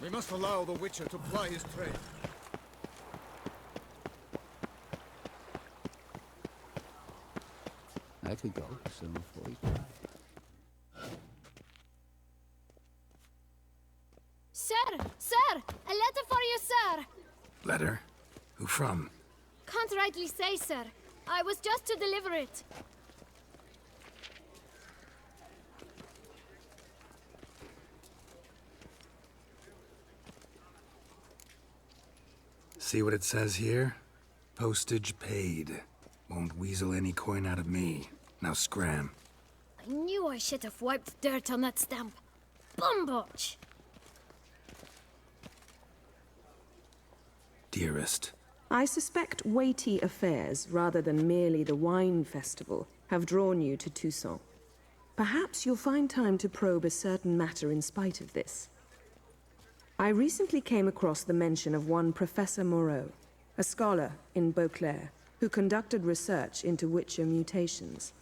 We must allow the Witcher to ply his trade. I could go some for you. Sir! Sir! A letter for you, sir! Letter? Who from? Can't rightly say, sir. I was just to deliver it. See what it says here? Postage paid. Won't weasel any coin out of me. Now scram. I knew I should have wiped dirt on that stamp. Bumbotch! Dearest. I suspect weighty affairs, rather than merely the wine festival, have drawn you to Toussaint. Perhaps you'll find time to probe a certain matter in spite of this. I recently came across the mention of one Professor Moreau, a scholar in Beauclair, who conducted research into Witcher mutations.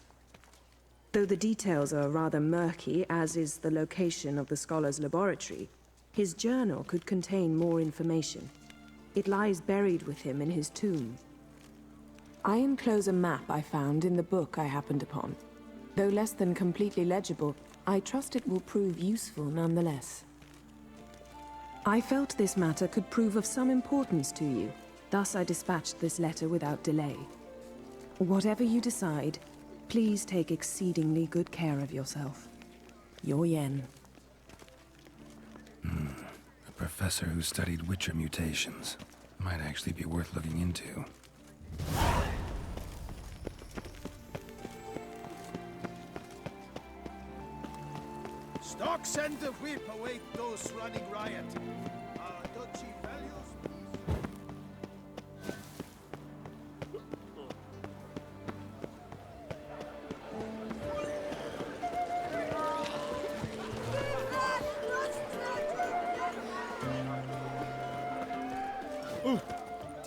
Though the details are rather murky, as is the location of the scholar's laboratory, his journal could contain more information. It lies buried with him in his tomb. I enclose a map I found in the book I happened upon. Though less than completely legible, I trust it will prove useful nonetheless. I felt this matter could prove of some importance to you, thus I dispatched this letter without delay. Whatever you decide, please take exceedingly good care of yourself. Your Yen. A professor who studied Witcher mutations. Might actually be worth looking into. Stocks and the whip await those running riot. Duchy values.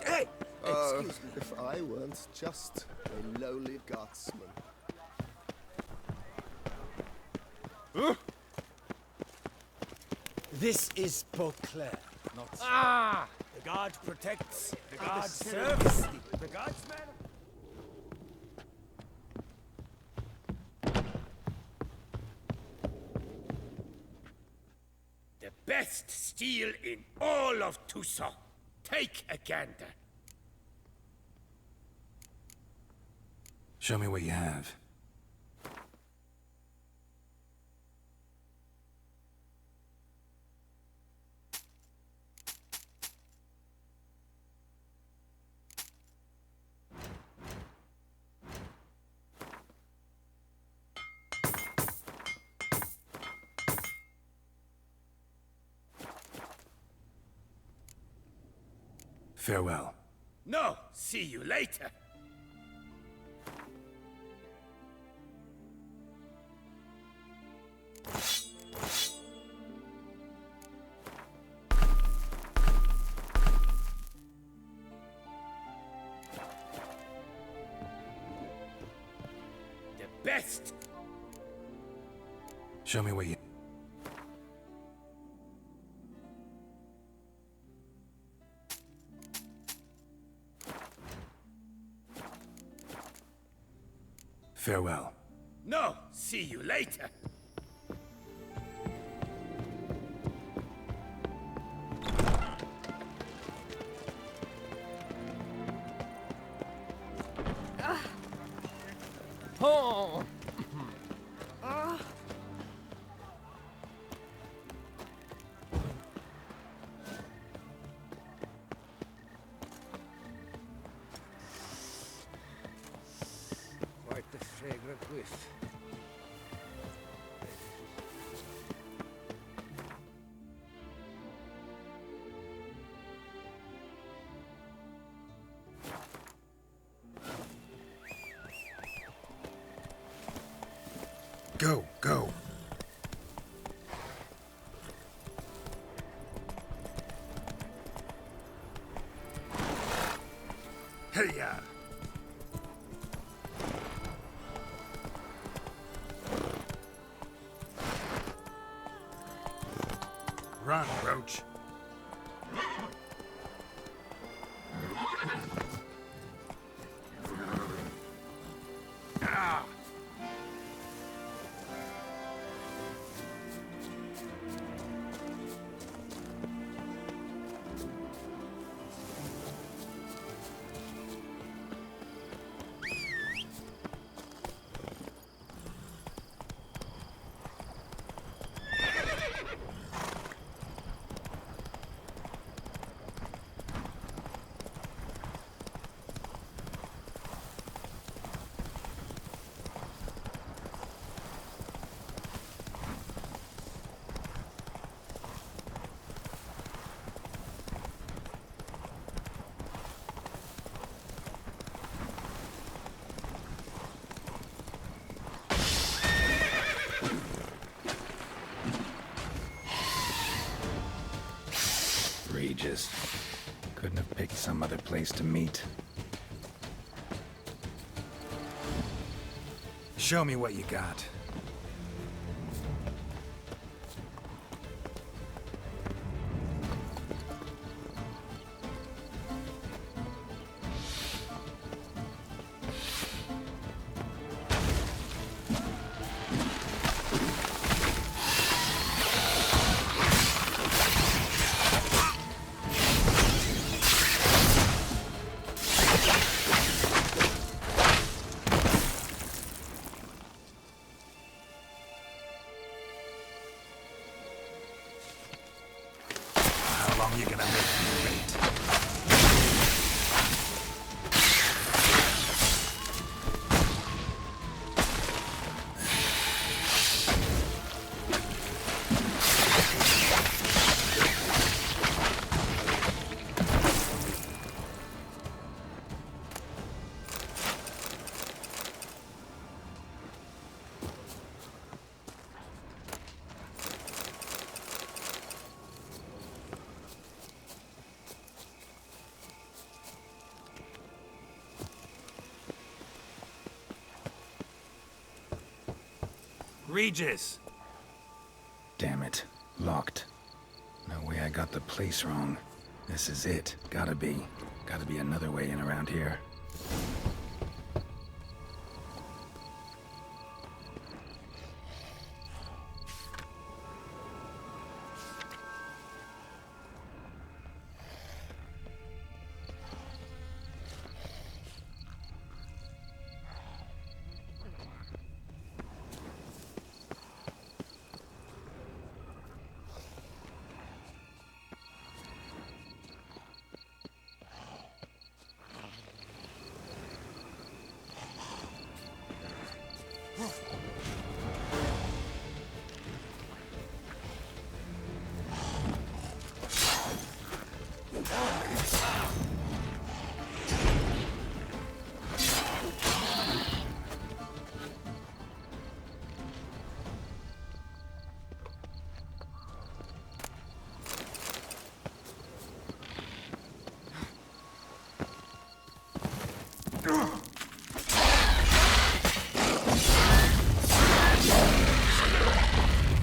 Hey! Excuse me. If I weren't just a lowly guardsman. This is Beauclair, not... Ah! The guard protects, the guard serves, the guardsman... The best steel in all of Toussaint. Take a gander. Show me what you have. Farewell. No, see you later. The best. Show me what you... Farewell. No, see you later. Oh. Quite the fragrant whiff. Go, go. Hey-ya! Run, Roach. some other place to meet. Show me what you got. How long you gonna make me wait? Regis! Damn it. Locked. No way I got the place wrong. This is it. Gotta be. Gotta be another way in around here.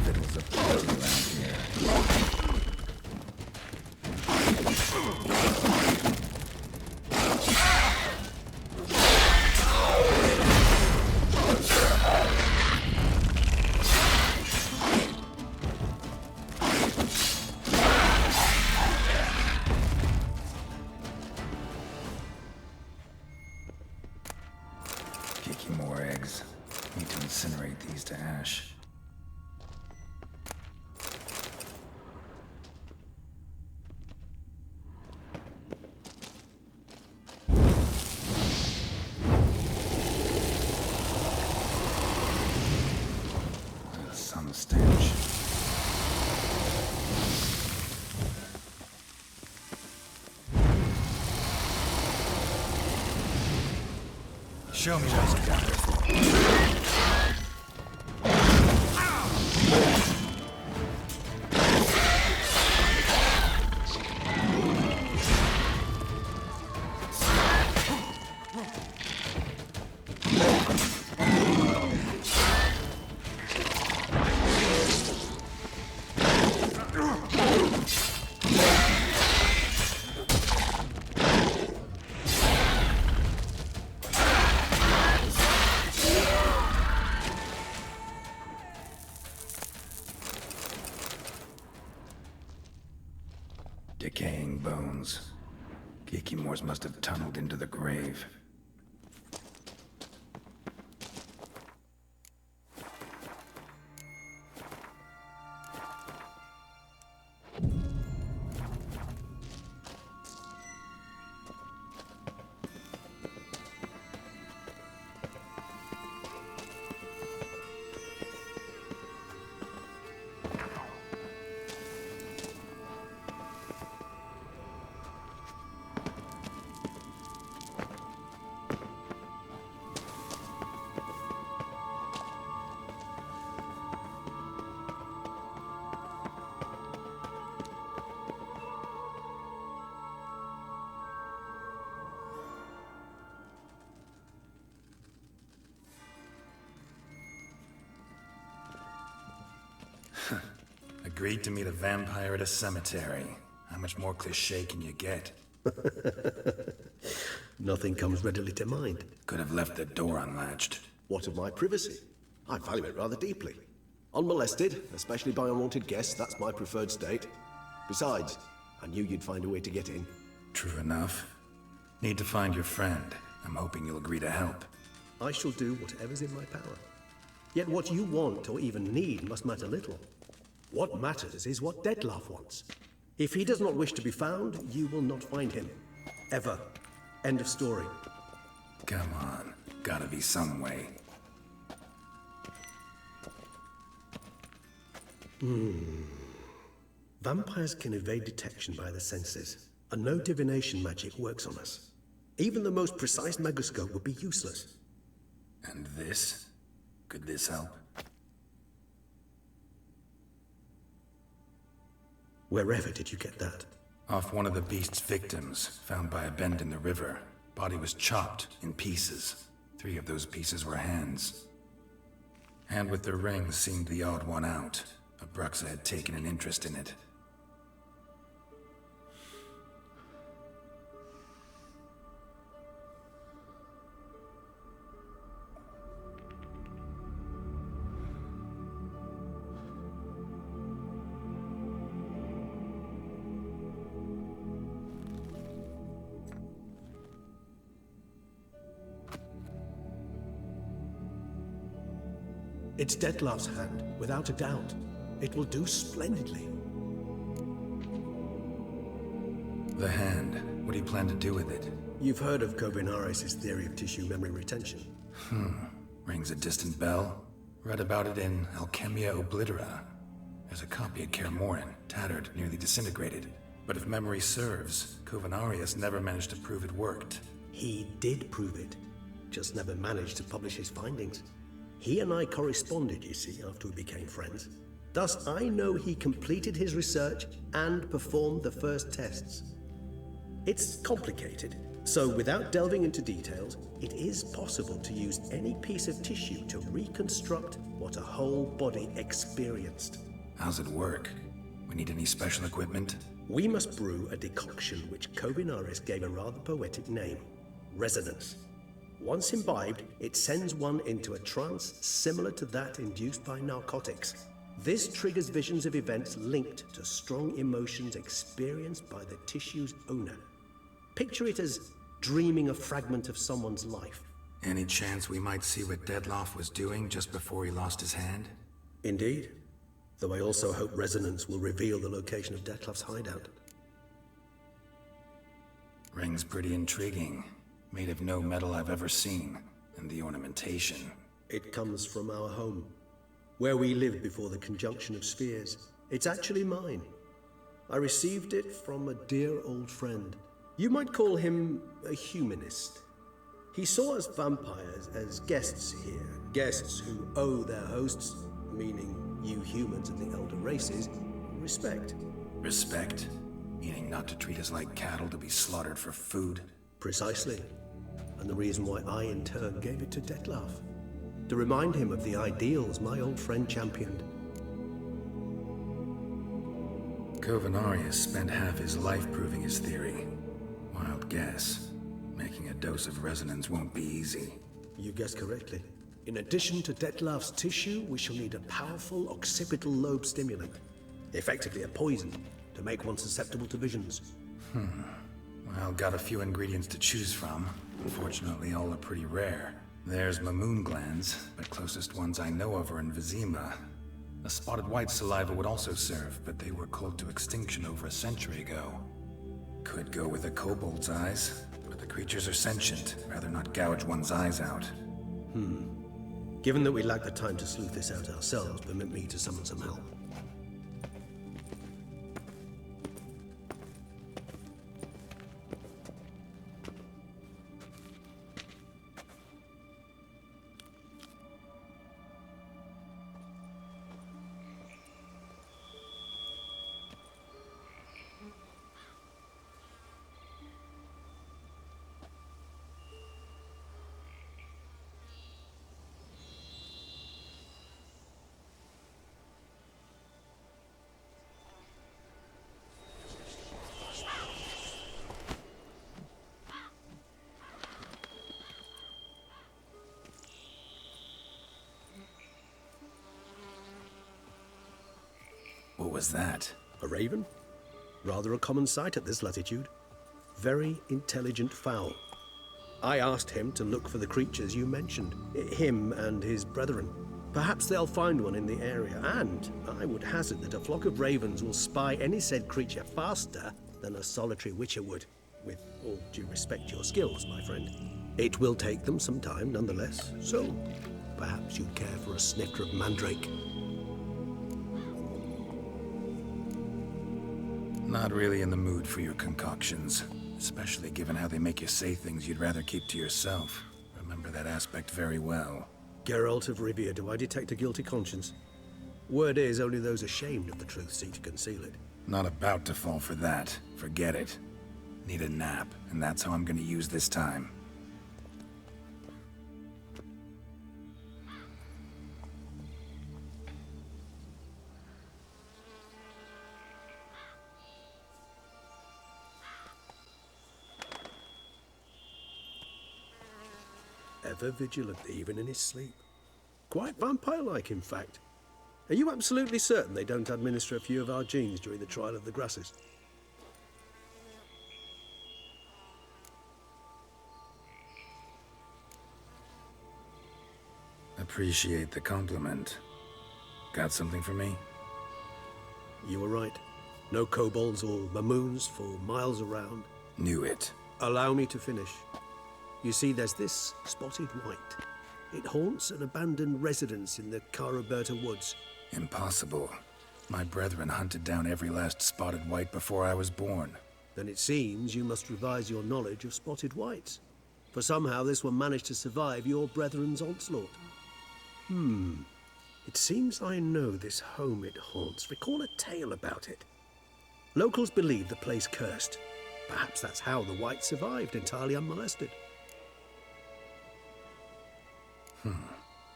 Fiddles a party around here. Kicking more eggs. Need to incinerate these to ash. That's some stench. Show me what you got. Decaying bones. Geekymores must have tunneled into the grave. Agreed to meet a vampire at a cemetery. How much more cliché can you get? Nothing comes readily to mind. Could have left the door unlatched. What of my privacy? I value it rather deeply. Unmolested, especially by unwanted guests, that's my preferred state. Besides, I knew you'd find a way to get in. True enough. Need to find your friend. I'm hoping you'll agree to help. I shall do whatever's in my power. Yet what you want or even need must matter little. What matters is what Dettlaff wants. If he does not wish to be found, you will not find him. Ever. End of story. Come on. Gotta be some way. Vampires can evade detection by the senses, and no divination magic works on us. Even the most precise megascope would be useless. And this? Could this help? Wherever did you get that? Off one of the beast's victims, found by a bend in the river. Body was chopped in pieces. 3 of those pieces were hands. Hand with the ring seemed the odd one out. Abruxa had taken an interest in it. It's Dettlaff's hand, without a doubt. It will do splendidly. The hand. What do you plan to do with it? You've heard of Kovinaris' theory of tissue memory retention. Rings a distant bell. Read about it in Alchemia Oblitera. There's a copy at Kaer Morhen, tattered, nearly disintegrated. But if memory serves, Kovinaris never managed to prove it worked. He did prove it, just never managed to publish his findings. He and I corresponded, you see, after we became friends. Thus, I know he completed his research and performed the first tests. It's complicated, so without delving into details, it is possible to use any piece of tissue to reconstruct what a whole body experienced. How's it work? We need any special equipment? We must brew a decoction which Kovinaris gave a rather poetic name, resonance. Once imbibed, it sends one into a trance similar to that induced by narcotics. This triggers visions of events linked to strong emotions experienced by the tissue's owner. Picture it as dreaming a fragment of someone's life. Any chance we might see what Dettlaff was doing just before he lost his hand? Indeed. Though I also hope resonance will reveal the location of Dettlaff's hideout. Ring's pretty intriguing. Made of no metal I've ever seen. And the ornamentation. It comes from our home, where we lived before the conjunction of spheres. It's actually mine. I received it from a dear old friend. You might call him a humanist. He saw us vampires as guests here, guests who owe their hosts, meaning you humans and the elder races, respect. Respect? Meaning not to treat us like cattle to be slaughtered for food? Precisely. And the reason why I, in turn, gave it to Dettlaff. To remind him of the ideals my old friend championed. Kovinaris spent half his life proving his theory. Wild guess. Making a dose of resonance won't be easy. You guessed correctly. In addition to Dettlaff's tissue, we shall need a powerful occipital lobe stimulant. Effectively a poison, to make one susceptible to visions. Well, got a few ingredients to choose from. Unfortunately, all are pretty rare. There's Mamoon glands, but closest ones I know of are in Vizima. A spotted white saliva would also serve, but they were cold to extinction over a century ago. Could go with a kobold's eyes, but the creatures are sentient. Rather not gouge one's eyes out. Given that we lack the time to sleuth this out ourselves, permit me to summon some help. What was that? A raven? Rather a common sight at this latitude. Very intelligent fowl. I asked him to look for the creatures you mentioned, him and his brethren. Perhaps they'll find one in the area, and I would hazard that a flock of ravens will spy any said creature faster than a solitary witcher would. With all due respect to your skills, my friend. It will take them some time, nonetheless, so perhaps you'd care for a snifter of mandrake. Not really in the mood for your concoctions, especially given how they make you say things you'd rather keep to yourself. Remember that aspect very well. Geralt of Rivia, do I detect a guilty conscience? Word is, only those ashamed of the truth seek to conceal it. Not about to fall for that. Forget it. Need a nap, and that's how I'm gonna use this time. Ever vigilant, even in his sleep. Quite vampire-like, in fact. Are you absolutely certain they don't administer a few of our genes during the trial of the grasses? Appreciate the compliment. Got something for me? You were right. No kobolds or mamoons for miles around. Knew it. Allow me to finish. You see, there's this spotted white. It haunts an abandoned residence in the Caraberta woods. Impossible. My brethren hunted down every last spotted white before I was born. Then it seems you must revise your knowledge of spotted whites. For somehow this one managed to survive your brethren's onslaught. It seems I know this home it haunts. Recall a tale about it. Locals believe the place cursed. Perhaps that's how the white survived entirely unmolested.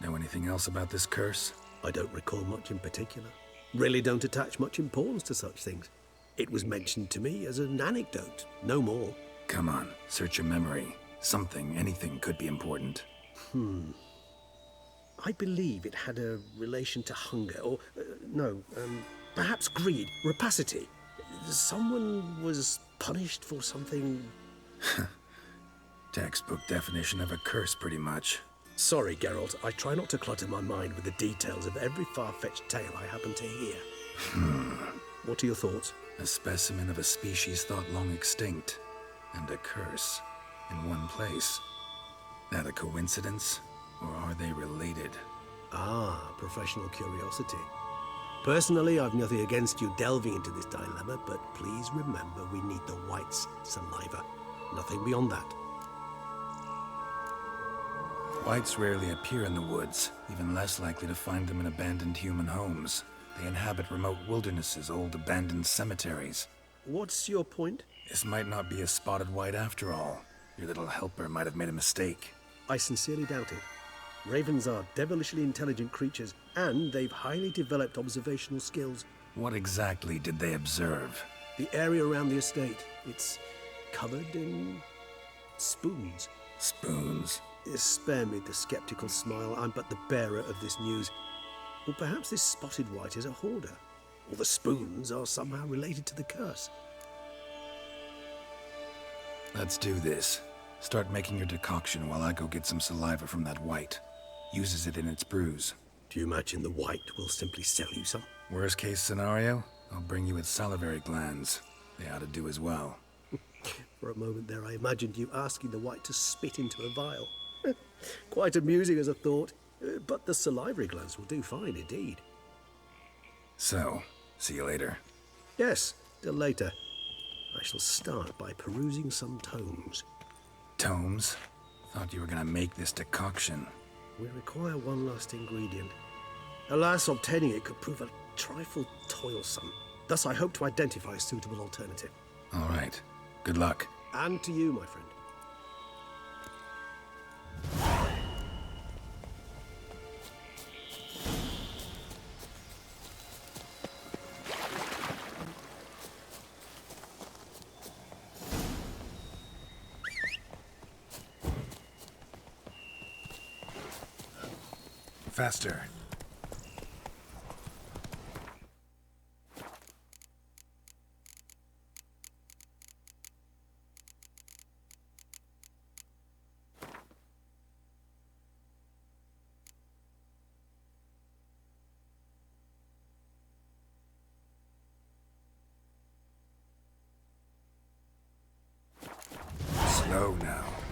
Know anything else about this curse? I don't recall much in particular. Really don't attach much importance to such things. It was mentioned to me as an anecdote, no more. Come on, search your memory. Something, anything could be important. I believe it had a relation to hunger, or, perhaps greed, rapacity. Someone was punished for something. Textbook definition of a curse, pretty much. Sorry, Geralt, I try not to clutter my mind with the details of every far-fetched tale I happen to hear. What are your thoughts? A specimen of a species thought long extinct, and a curse in one place. That a coincidence, or are they related? Ah, professional curiosity. Personally, I've nothing against you delving into this dilemma, but please remember we need the white's saliva. Nothing beyond that. Whites rarely appear in the woods, even less likely to find them in abandoned human homes. They inhabit remote wildernesses, old abandoned cemeteries. What's your point? This might not be a spotted white after all. Your little helper might have made a mistake. I sincerely doubt it. Ravens are devilishly intelligent creatures, and they've highly developed observational skills. What exactly did they observe? The area around the estate, it's covered in spoons. Spoons? Spare me the skeptical smile. I'm but the bearer of this news. Or perhaps this spotted white is a hoarder. Or the spoons are somehow related to the curse. Let's do this. Start making your decoction while I go get some saliva from that white. Uses it in its brews. Do you imagine the white will simply sell you some? Worst case scenario, I'll bring you its salivary glands. They ought to do as well. For a moment there, I imagined you asking the white to spit into a vial. Quite amusing as a thought, but the salivary glands will do fine indeed. So, see you later. Yes, till later. I shall start by perusing some tomes. Tomes? Thought you were gonna make this decoction. We require one last ingredient. Alas, obtaining it could prove a trifle toilsome. Thus, I hope to identify a suitable alternative. All right. Good luck. And to you, my friend. Faster.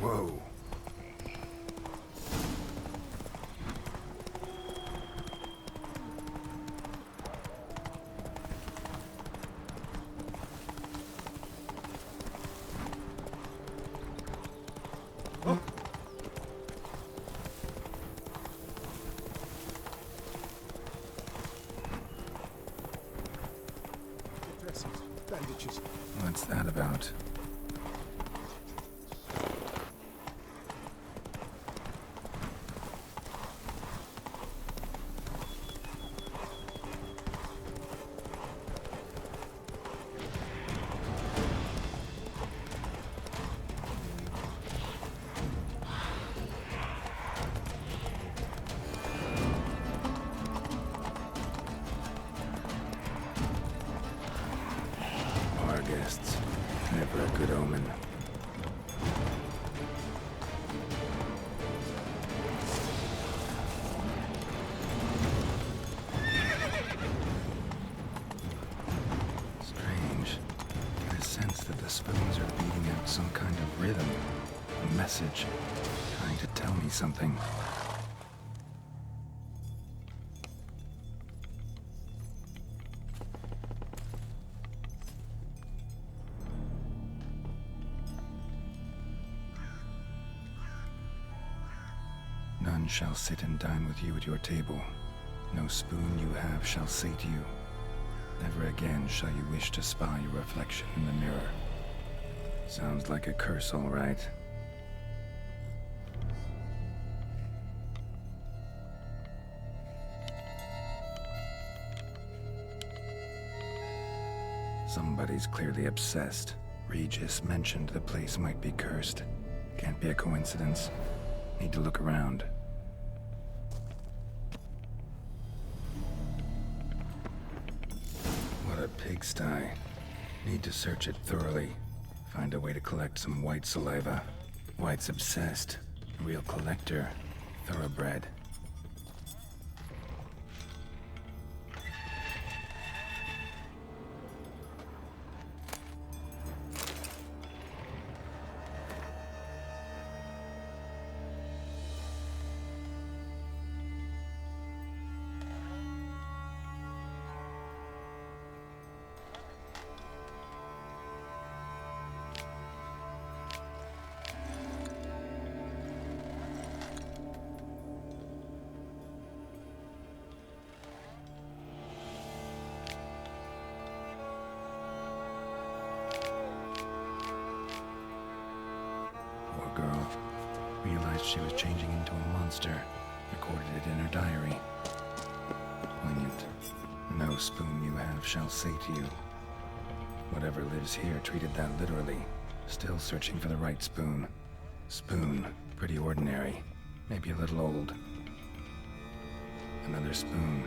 Whoa. Dresses, bandages. What's that about? Our guests. Never a good omen. Strange. I sense that the spoons are beating out some kind of rhythm. A message. Trying to tell me something. None shall sit and dine with you at your table. No spoon you have shall sate you. Never again shall you wish to spy your reflection in the mirror. Sounds like a curse, all right. Somebody's clearly obsessed. Regis mentioned the place might be cursed. Can't be a coincidence. Need to look around. What a pigsty. Need to search it thoroughly. Find a way to collect some white saliva. White's obsessed. A real collector. Thoroughbred. Girl realized she was changing into a monster, recorded it in her diary. Poignant. No spoon you have shall sate you. Whatever lives here treated that literally. Still searching for the right spoon. Spoon, pretty ordinary, maybe a little old. Another spoon.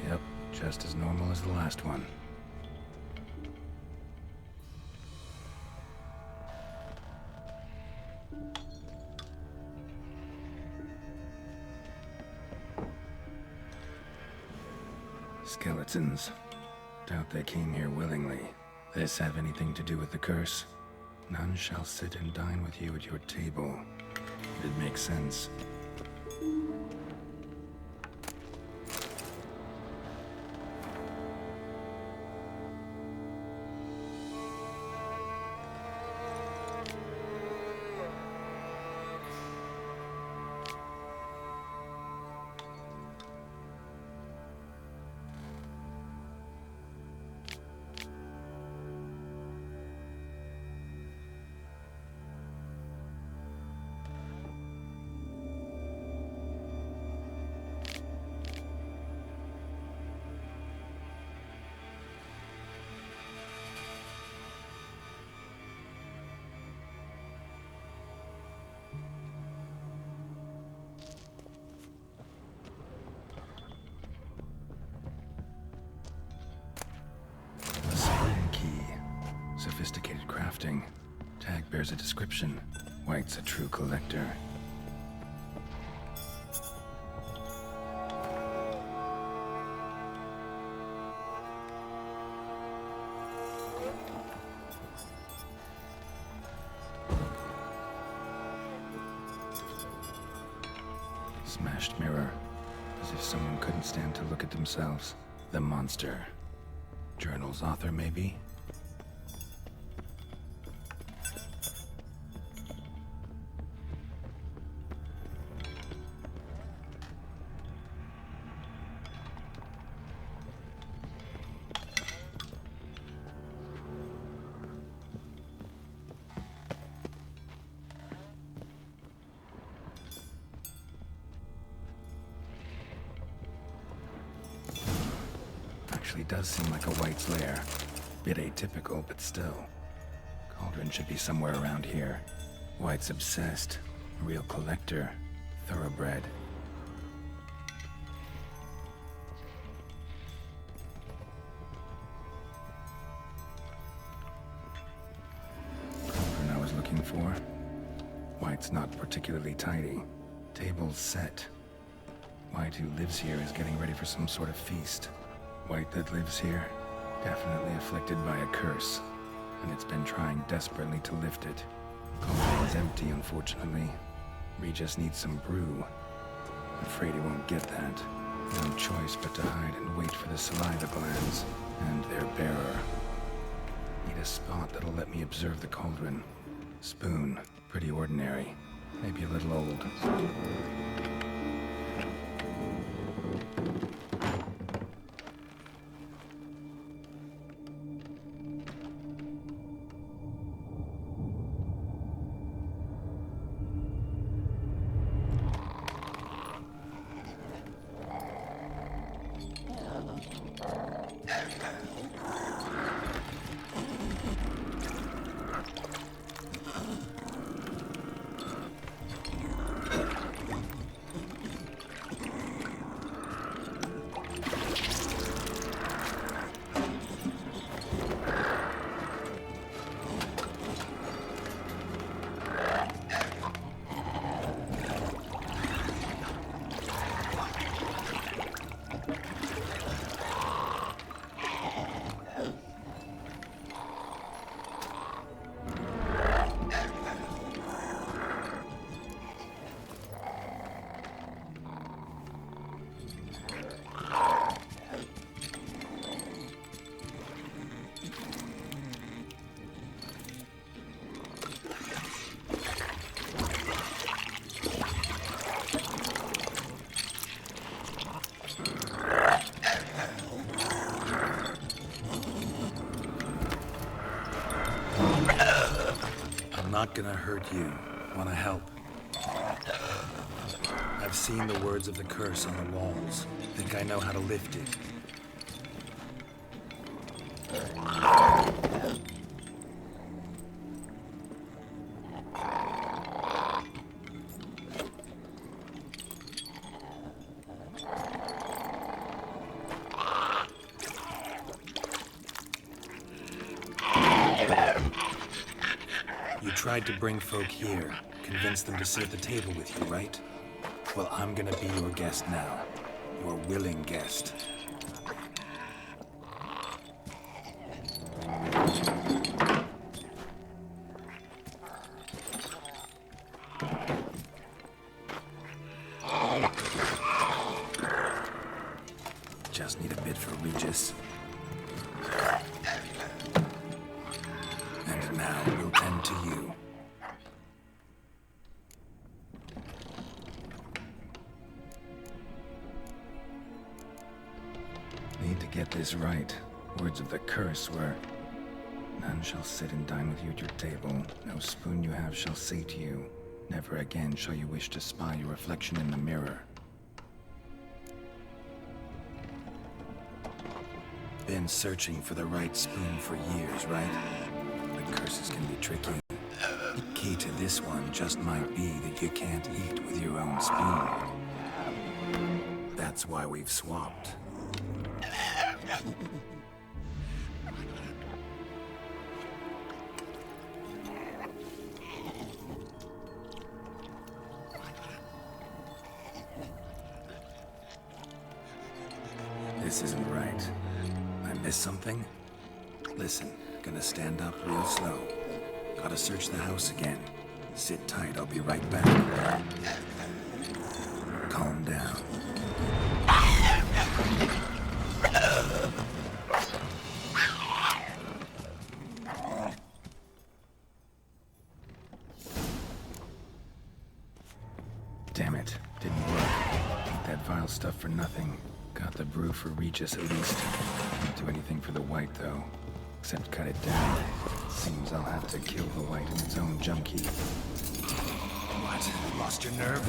Yep, just as normal as the last one. Skeletons. Doubt they came here willingly. This have anything to do with the curse? None shall sit and dine with you at your table. It makes sense. Sophisticated crafting. Tag bears a description. White's a true collector. Smashed mirror. As if someone couldn't stand to look at themselves. The monster. Journal's author, maybe? Actually does seem like a White's lair. Bit atypical, but still. Cauldron should be somewhere around here. White's obsessed. A real collector. Thoroughbred. Cauldron I was looking for. White's not particularly tidy. Table's set. White, who lives here, is getting ready for some sort of feast. White that lives here, definitely afflicted by a curse, and it's been trying desperately to lift it. Cauldron's empty, unfortunately. We just need some brew. Afraid he won't get that. No choice but to hide and wait for the saliva glands and their bearer. Need a spot that'll let me observe the cauldron. Spoon, pretty ordinary, maybe a little old. Not gonna hurt you. Wanna help? I've seen the words of the curse on the walls. Think I know how to lift it. You tried to bring folk here, convince them to sit at the table with you, right? Well, I'm gonna be your guest now. Your willing guest. Just need a bit for Regis. And now we'll tend to you. Need to get this right. Words of the curse were, none shall sit and dine with you at your table. No spoon you have shall sate you. Never again shall you wish to spy your reflection in the mirror. Been searching for the right spoon for years, right? But curses can be tricky. Key to this one just might be that you can't eat with your own spoon. That's why we've swapped. This isn't right. I missed something? Listen, gonna stand up real slow. Gotta search the house again. Sit tight, I'll be right back. calm down. Damn it, didn't work. Ate that vile stuff for nothing. Got the brew for Regis at least. Didn't do anything for the white though, except cut it down. Seems I'll have to kill the white in its own jump key. What? Lost your nerve?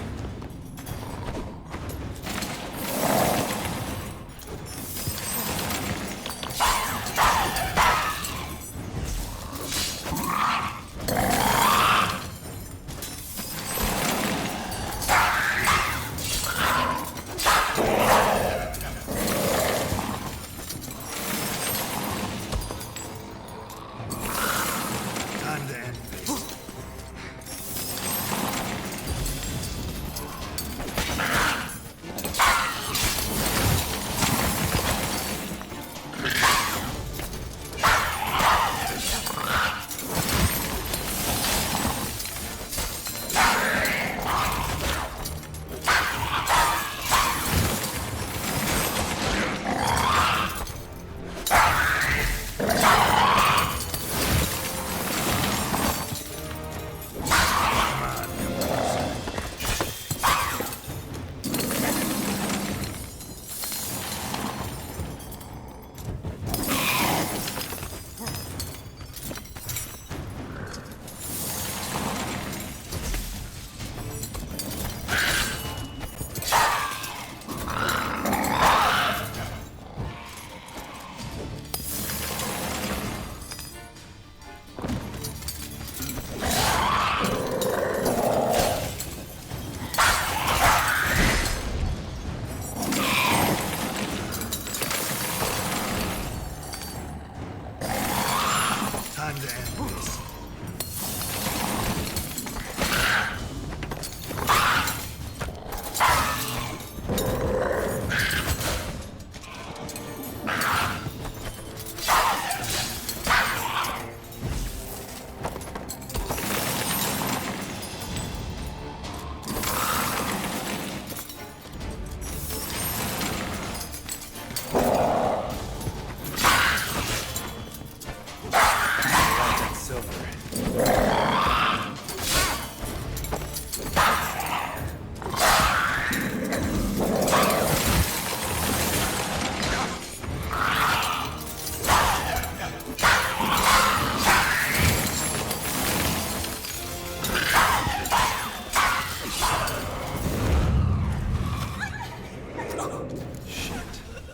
Time to end this. Time to end this.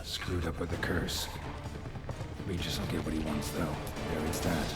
Screwed up with the curse. Regis will get what he wants, though. There is that.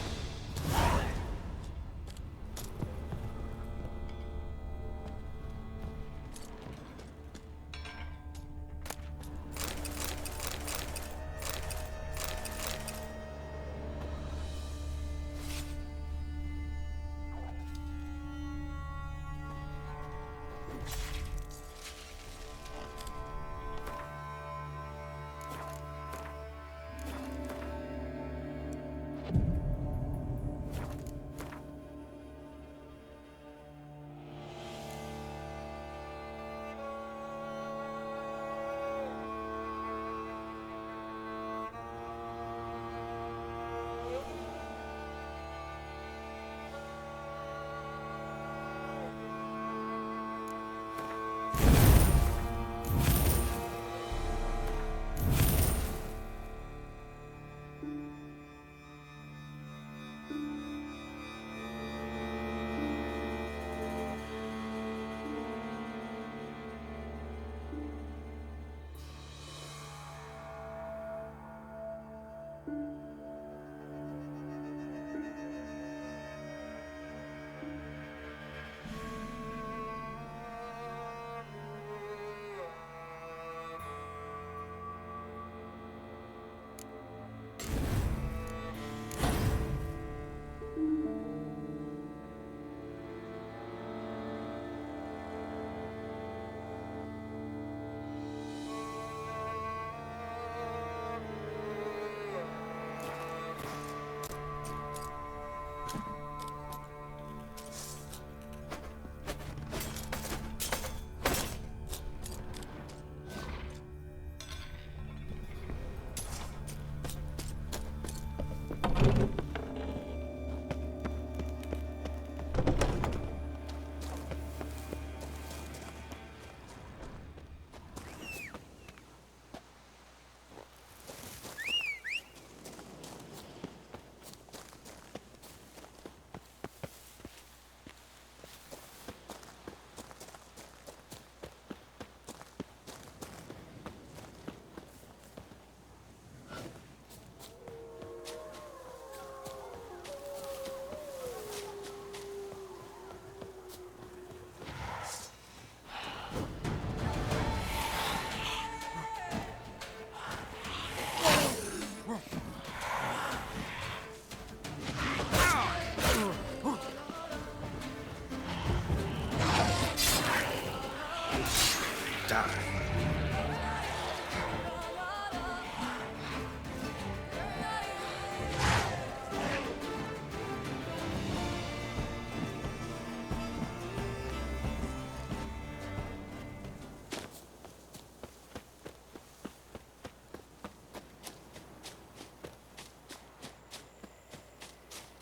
Die.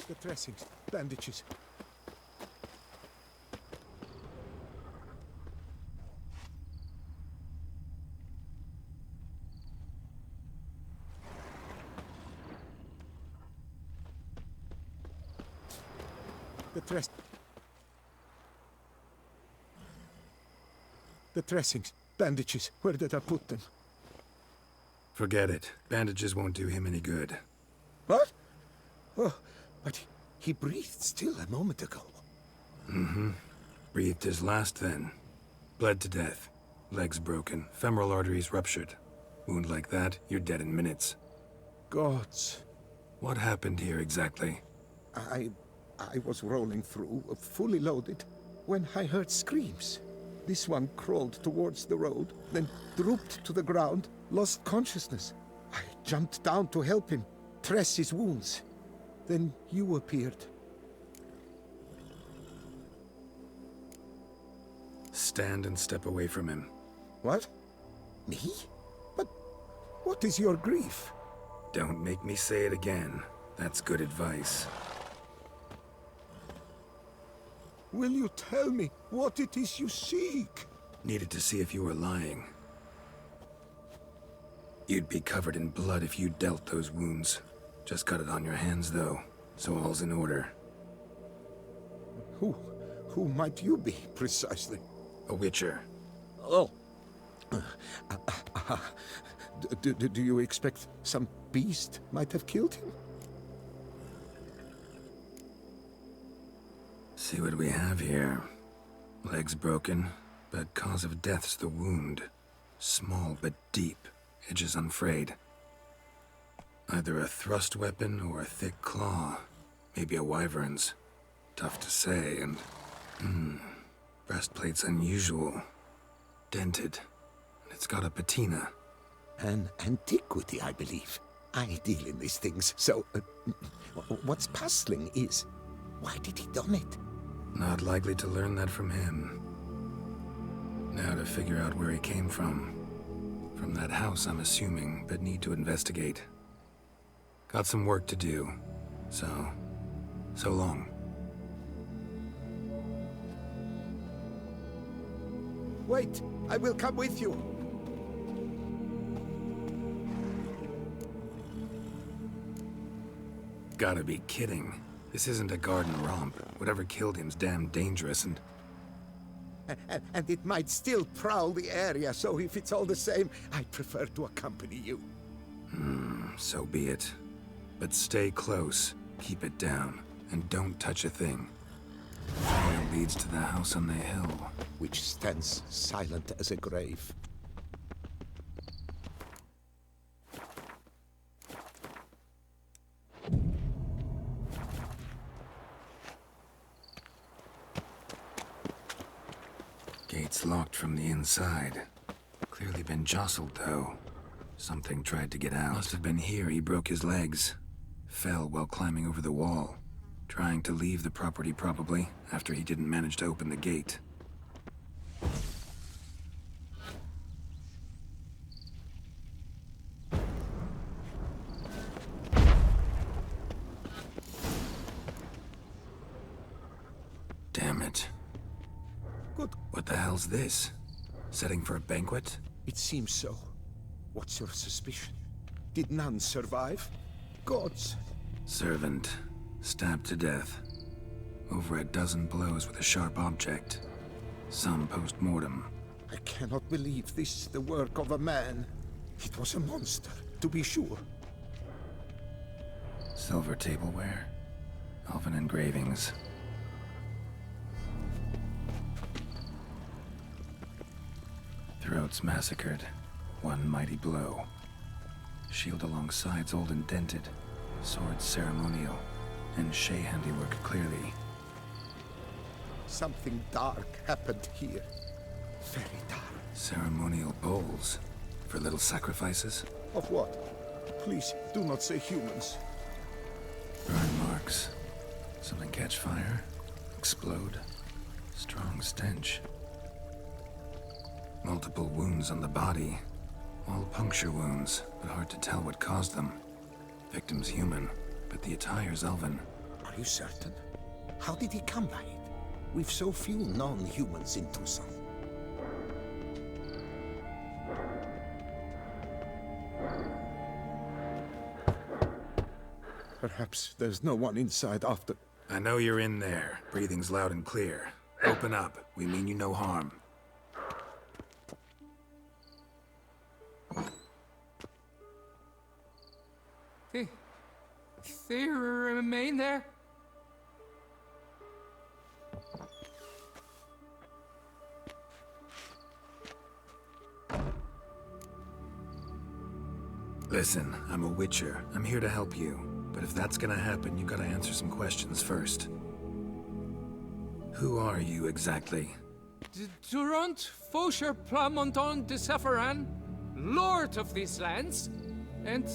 The dressings, bandages. The dressings, bandages. Where did I put them? Forget it. Bandages won't do him any good. What? Oh, but he breathed still a moment ago. Breathed his last then. Bled to death. Legs broken. Femoral arteries ruptured. Wound like that, you're dead in minutes. Gods. What happened here exactly? I was rolling through, fully loaded, when I heard screams. This one crawled towards the road, then drooped to the ground, lost consciousness. I jumped down to help him, dress his wounds. Then you appeared. Stand and step away from him. What? Me? But what is your grief? Don't make me say it again. That's good advice. Will you tell me what it is you seek? Needed to see if you were lying. You'd be covered in blood if you dealt those wounds. Just got it on your hands, though, so all's in order. Who might you be, precisely? A witcher. Oh. Do you expect some beast might have killed him? See what we have here. Legs broken, but cause of death's the wound. Small but deep, edges unfrayed. Either a thrust weapon or a thick claw. Maybe a wyvern's. Tough to say, and... breastplate's unusual. Dented. And it's got a patina. An antiquity, I believe. I deal in these things, so... what's puzzling is... why did he don it? Not likely to learn that from him. Now to figure out where he came from. From that house, I'm assuming, but need to investigate. Got some work to do. So long. Wait, I will come with you. Gotta be kidding. This isn't a garden romp. Whatever killed him's damn dangerous and... And it might still prowl the area, so if it's all the same, I'd prefer to accompany you. So be it. But stay close, keep it down, and don't touch a thing. Trail leads to the house on the hill. Which stands silent as a grave. Gate's locked from the inside. Clearly been jostled, though. Something tried to get out. Must have been here he broke his legs. Fell while climbing over the wall. Trying to leave the property, probably, after he didn't manage to open the gate. Damn it. Good. What the hell's this? Setting for a banquet? It seems so. What's your suspicion? Did none survive? Gods. Servant. Stabbed to death. Over a dozen blows with a sharp object. Some post-mortem. I cannot believe this is the work of a man. It was a monster, to be sure. Silver tableware. Elven engravings. Throats massacred. One mighty blow. Shield along sides old and dented. Sword ceremonial. And Shay handiwork clearly. Something dark happened here. Very dark. Ceremonial bowls. For little sacrifices? Of what? Please, do not say humans. Burn marks. Something catch fire. Explode. Strong stench. Multiple wounds on the body. All puncture wounds, but hard to tell what caused them. Victim's human, but the attire's elven. Are you certain? How did he come by it? We've so few non-humans in Tucson. Perhaps there's no one inside after... I know you're in there. Breathing's loud and clear. Open up. We mean you no harm. They remain there? Listen, I'm a witcher. I'm here to help you. But if that's gonna happen, you gotta answer some questions first. Who are you exactly? Durant Faucher Plamondon de Safaran, Lord of these lands, and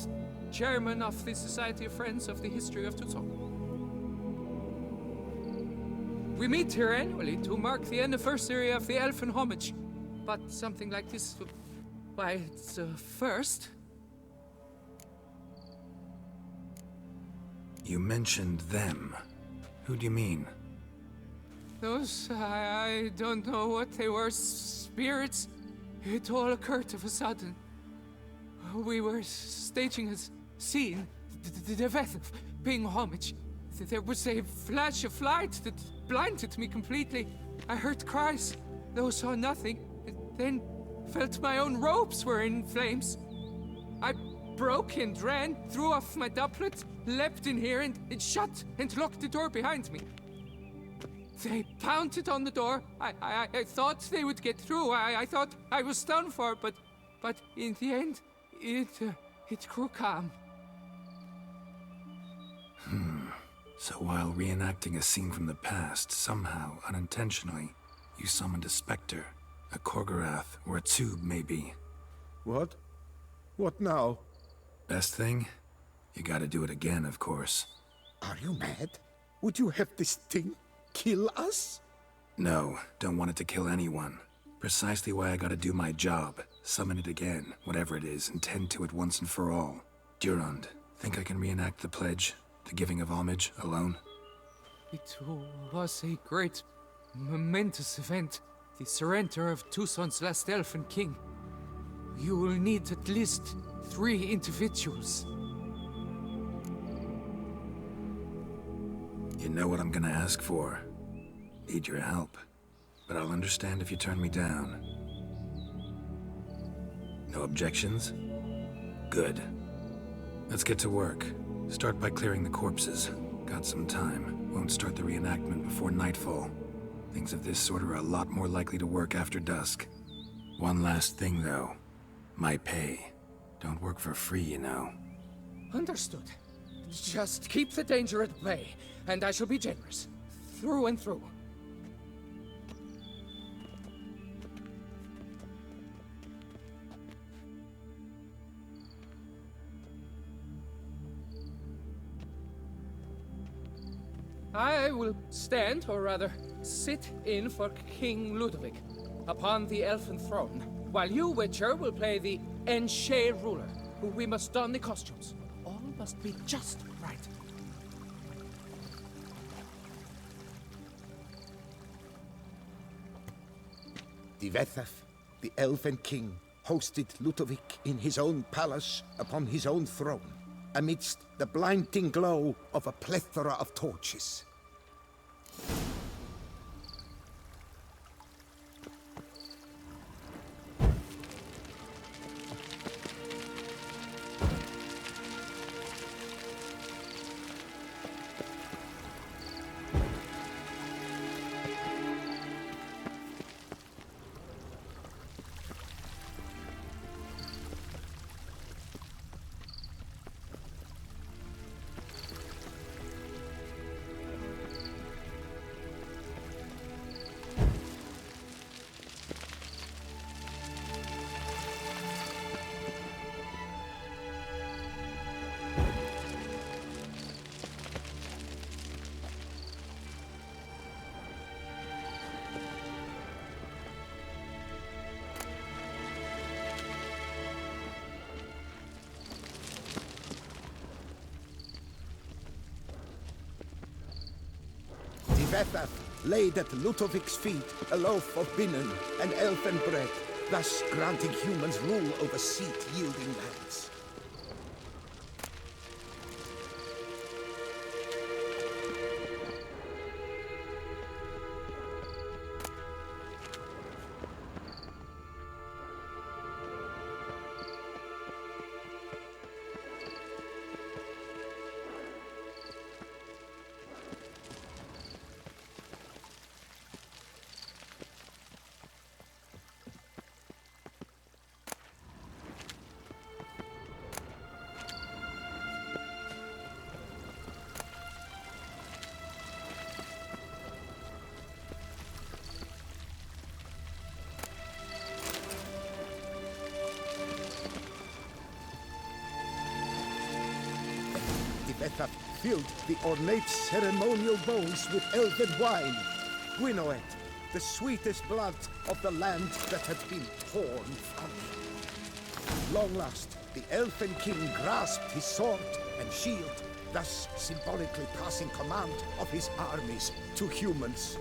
Chairman of the Society of Friends of the History of Tucson. We meet here annually to mark the anniversary of the Elfin Homage. But something like this, why, it's a first. You mentioned them. Who do you mean? Those, I don't know what they were, spirits. It all occurred of a sudden. We were staging a scene, the death of paying homage. There was a flash of light that blinded me completely. I heard cries, though saw nothing. Then felt my own robes were in flames. I broke and ran, threw off my doublet, leapt in here and shut and locked the door behind me. They pounded on the door. I thought they would get through. I thought I was done for, but in the end, it grew calm. So while reenacting a scene from the past, somehow, unintentionally, you summoned a specter, a Korgorath, or a tube, maybe. What? What now? Best thing? You gotta do it again, of course. Are you mad? Would you have this thing kill us? No, don't want it to kill anyone. Precisely why I gotta do my job. Summon it again, whatever it is, and tend to it once and for all. Durand, think I can reenact the pledge? The giving of homage, alone? It was a great, momentous event. The surrender of Tucson's last elfin king. You will need at least 3 individuals. You know what I'm gonna ask for. Need your help. But I'll understand if you turn me down. No objections? Good. Let's get to work. Start by clearing the corpses. Got some time. Won't start the reenactment before nightfall. Things of this sort are a lot more likely to work after dusk. One last thing, though. My pay. Don't work for free, you know. Understood. Just keep the danger at bay, and I shall be generous. Through and through. I will stand, or rather, sit in for King Ludovic, upon the elfin throne, while you, Witcher, will play the Enche ruler, who we must don the costumes. All must be just right. Divethaf, the elven king, hosted Ludovic in his own palace upon his own throne, amidst the blinding glow of a plethora of torches. Bethaf laid at Ludovic's feet a loaf of binnen and elfin bread, thus granting humans rule over seat-yielding lands. Bethaf filled the ornate ceremonial bowls with elven wine. Gwinoet, the sweetest blood of the land that had been torn from me. Long last, the elfin king grasped his sword and shield, thus symbolically passing command of his armies to humans.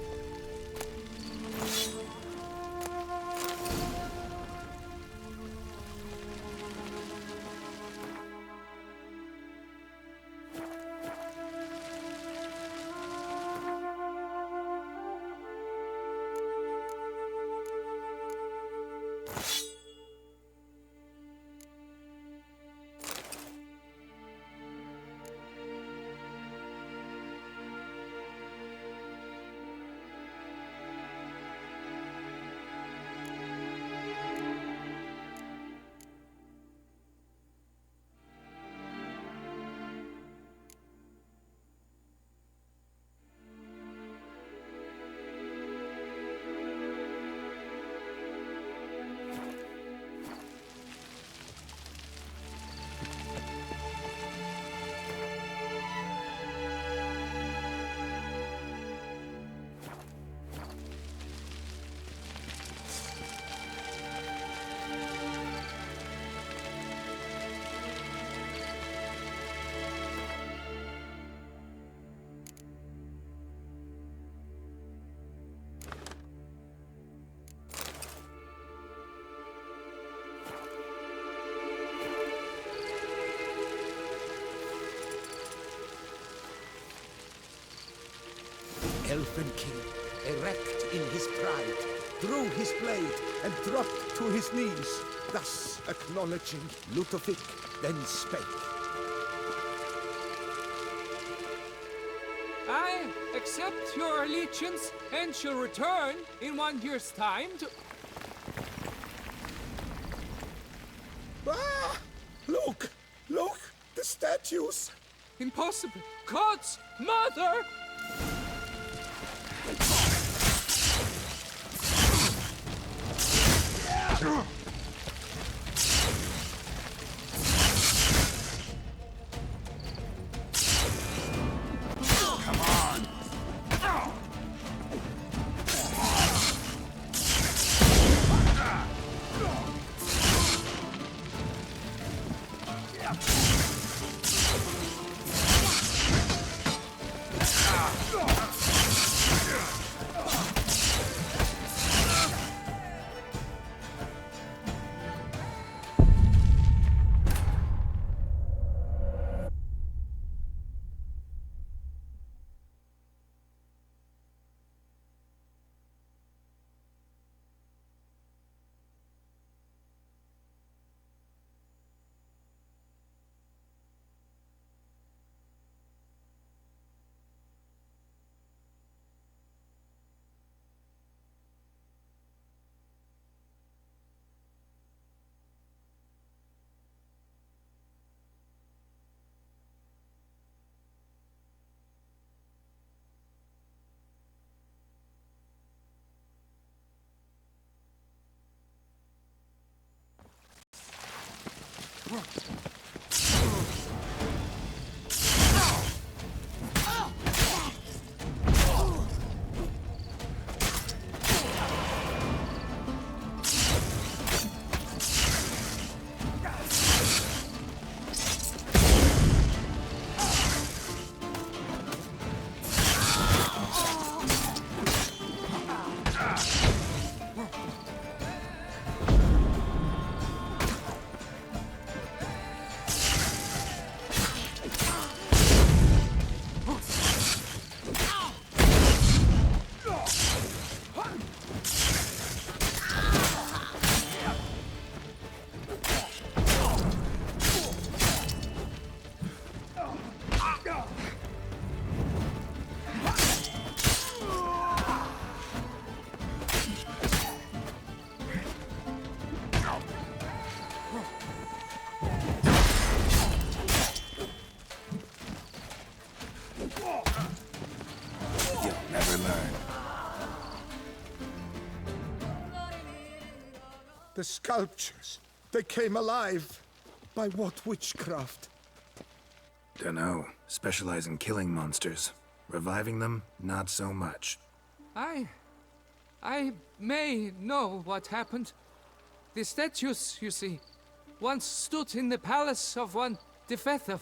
Elfin king, erect in his pride, drew his blade and dropped to his knees, thus acknowledging Ludovic, then spake. I accept your allegiance and shall return in 1 year's time to... Ah! Look! Look! The statues! Impossible! God's mother! The sculptures, they came alive. By what witchcraft? Dunno. Specialize in killing monsters. Reviving them, not so much. I may know what happened. The statues, you see, once stood in the palace of one Defethov.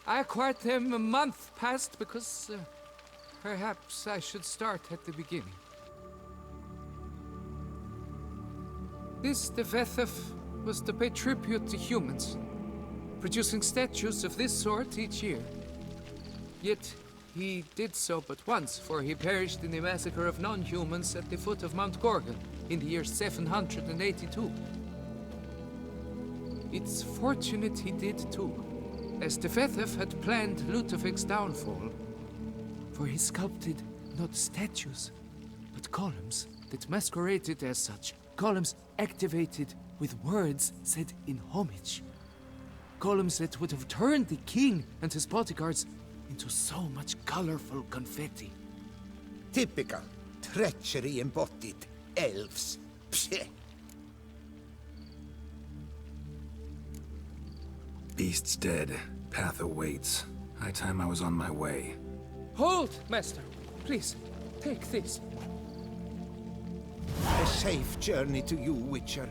I acquired them a month past because perhaps I should start at the beginning. This Defethov was to pay tribute to humans, producing statues of this sort each year. Yet he did so but once, for he perished in the massacre of non-humans at the foot of Mount Gorgon in the year 782. It's fortunate he did too, as Defethov had planned Ludovic's downfall, for he sculpted not statues, but columns that masqueraded as such. Columns activated with words said in homage. Columns that would have turned the king and his bodyguards into so much colorful confetti. Typical. Treachery embodied. Elves. Psheh. Beast's dead. Path awaits. High time I was on my way. Hold, master. Please, take this. A safe journey to you, Witcher.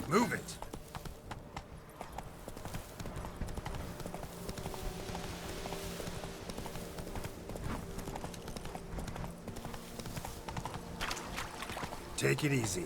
Move it! Take it easy.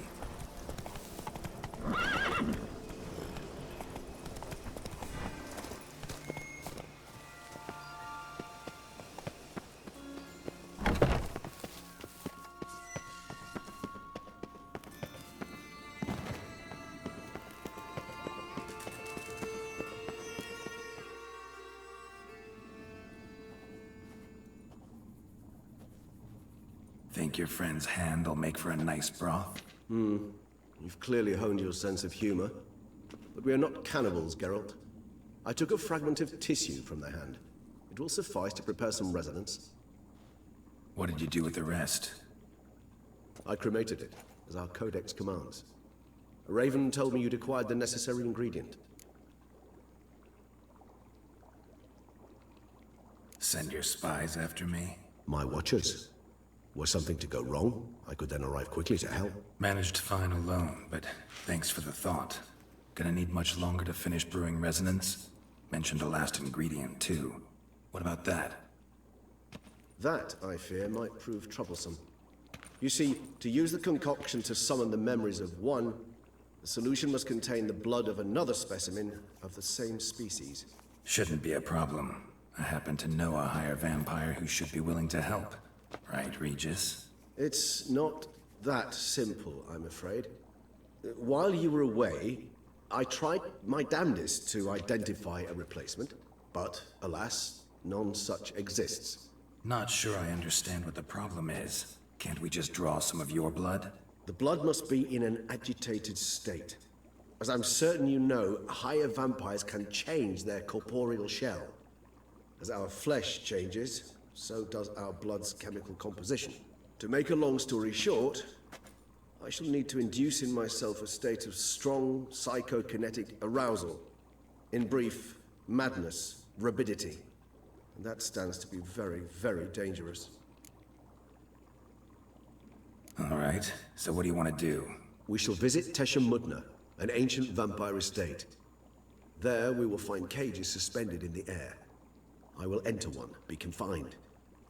Think your friend's hand will make for a nice broth? You've clearly honed your sense of humor. But we are not cannibals, Geralt. I took a fragment of tissue from their hand. It will suffice to prepare some resonance. What did you do with the rest? I cremated it, as our codex commands. A raven told me you'd acquired the necessary ingredient. Send your spies after me? My watchers. Were something to go wrong, I could then arrive quickly to help. Managed fine alone, but thanks for the thought. Gonna need much longer to finish brewing resonance? Mentioned a last ingredient, too. What about that? That, I fear, might prove troublesome. You see, to use the concoction to summon the memories of one, the solution must contain the blood of another specimen of the same species. Shouldn't be a problem. I happen to know a higher vampire who should be willing to help. Right, Regis? It's not that simple, I'm afraid. While you were away, I tried my damnedest to identify a replacement, but alas, none such exists. Not sure I understand what the problem is. Can't we just draw some of your blood? The blood must be in an agitated state. As I'm certain you know, higher vampires can change their corporeal shell. As our flesh changes, so does our blood's chemical composition. To make a long story short, I shall need to induce in myself a state of strong psychokinetic arousal. In brief, madness, rabidity. And that stands to be very, very dangerous. All right, so what do you want to do? We shall visit Teshamudna, an ancient vampire estate. There we will find cages suspended in the air. I will enter one, be confined.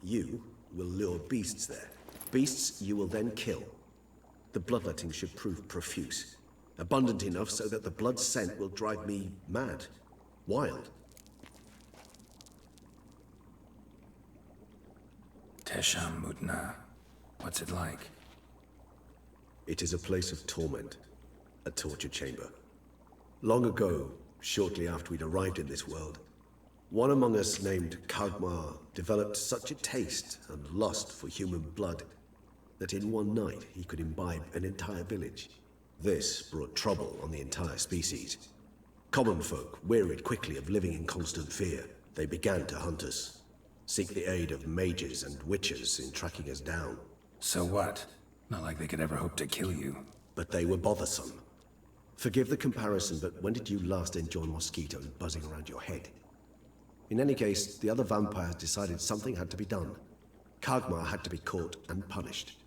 You will lure beasts there. Beasts you will then kill. The bloodletting should prove profuse. Abundant enough so that the blood scent will drive me mad. Wild. Teshamudna. What's it like? It is a place of torment. A torture chamber. Long ago, shortly after we'd arrived in this world, one among us named Kagmar developed such a taste and lust for human blood that in one night he could imbibe an entire village. This brought trouble on the entire species. Common folk wearied quickly of living in constant fear. They began to hunt us, seek the aid of mages and witches in tracking us down. So what? Not like they could ever hope to kill you. But they were bothersome. Forgive the comparison, but when did you last enjoy mosquitoes buzzing around your head? In any case, the other vampires decided something had to be done. Kagmar had to be caught and punished.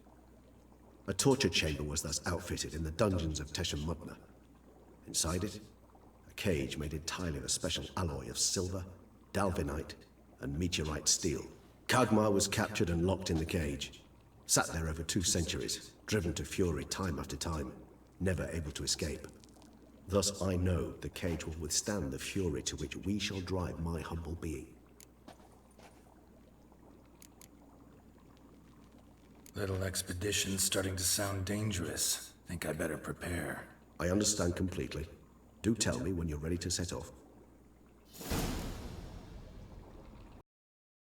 A torture chamber was thus outfitted in the dungeons of Teshamudna. Inside it, a cage made entirely of a special alloy of silver, dalvinite, and meteorite steel. Kagmar was captured and locked in the cage. Sat there over 2 centuries, driven to fury time after time, never able to escape. Thus I know the cage will withstand the fury to which we shall drive my humble being. Little expedition's starting to sound dangerous. Think I better prepare. I understand completely. Do tell me when you're ready to set off.